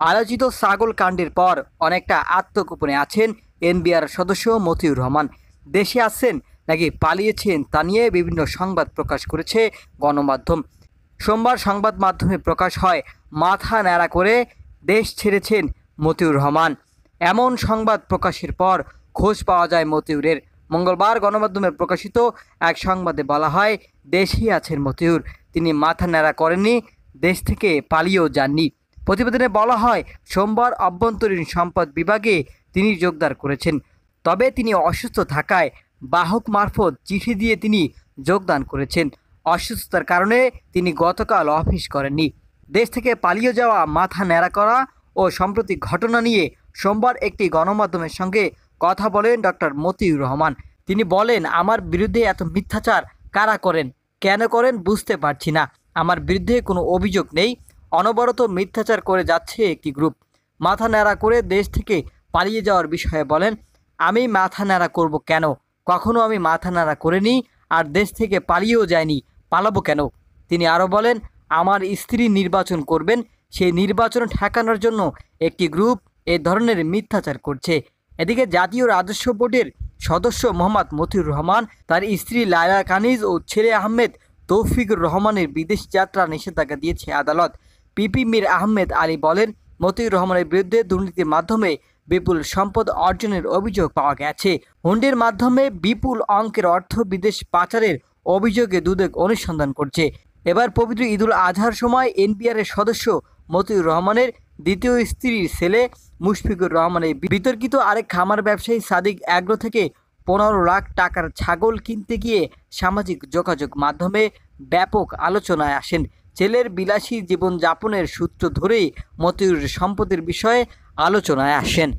আলোচিত ছাগল কাণ্ডের পর অনেকটা আত্মগোপনে আছেন এনবিআর সদস্য মতিউর রহমান। দেশে আছেন নাকি পালিয়েছেন তা নিয়ে বিভিন্ন সংবাদ প্রকাশ করেছে গণমাধ্যম। সোমবার সংবাদ মাধ্যমে প্রকাশ হয় মাথা ন্যাড়া করে দেশ ছেড়েছেন মতিউর রহমান। এমন সংবাদ প্রকাশের পর খোঁজ পাওয়া যায় মতিউরের। মঙ্গলবার গণমাধ্যমে প্রকাশিত এক সংবাদে বলা হয়, দেশেই আছেন মতিউর, তিনি মাথা ন্যাড়া করেননি, দেশ থেকে পালিয়েও যাননি। প্রতিবেদনে বলা হয়, সোমবার অভ্যন্তরীণ সম্পদ বিভাগে তিনি যোগদান করেছেন। তবে তিনি অসুস্থ থাকায় বাহক মারফত চিঠি দিয়ে তিনি যোগদান করেছেন। অসুস্থতার কারণে তিনি গতকাল অফিস করেননি। দেশ থেকে পালিয়ে যাওয়া, মাথা ন্যাড়া করা ও সাম্প্রতিক ঘটনা নিয়ে সোমবার একটি গণমাধ্যমের সঙ্গে কথা বলেন ডক্টর মতিউর রহমান। তিনি বলেন, আমার বিরুদ্ধে এত মিথ্যাচার কারা করেন, কেন করেন বুঝতে পারছি না। আমার বিরুদ্ধে কোনো অভিযোগ নেই, অনবরত মিথ্যাচার করে যাচ্ছে একটি গ্রুপ। মাথা ন্যাড়া করে দেশ থেকে পালিয়ে যাওয়ার বিষয়ে বলেন, আমি মাথা ন্যাড়া করব কেন? কখনো আমি মাথা ন্যাড়া করিনি, আর দেশ থেকে পালিয়েও যায়নি, পালাবো কেন? তিনি আরও বলেন, আমার স্ত্রী নির্বাচন করবেন, সেই নির্বাচন ঠেকানোর জন্য একটি গ্রুপ এ ধরনের মিথ্যাচার করছে। এদিকে জাতীয় রাজস্ব বোর্ডের সদস্য মোহাম্মদ মতিউর রহমান, তার স্ত্রী লায়লা কানিজ ও ছেলে আহমেদ তৌফিকুর রহমানের বিদেশ যাত্রা নিষেধাজ্ঞা দিয়েছে আদালত। পিপি মীর আহমেদ আলী বলেন, মতিউর রহমানের বিরুদ্ধে দুর্নীতির মাধ্যমে বিপুল সম্পদ অর্জনের অভিযোগ পাওয়া গেছে। হুন্ডির মাধ্যমে বিপুল অঙ্কের অর্থ বিদেশ পাচারের অভিযোগে দুদক অনুসন্ধান করছে। এবার পবিত্র ঈদুল আজহার সময় এনবিআরের সদস্য মতিউর রহমানের দ্বিতীয় স্ত্রীর ছেলে মুশফিকুর রহমানের বিতর্কিত আরেক খামার ব্যবসায়ী সাদিক অ্যাগ্রো থেকে 15 লাখ টাকার ছাগল কিনতে গিয়ে সামাজিক যোগাযোগ মাধ্যমে ব্যাপক আলোচনায় আসেন। ছেলের বিলাসী জীবনযাপনের সূত্র ধরেই মতিউরের সম্পদের বিষয়ে আলোচনায় আসেন।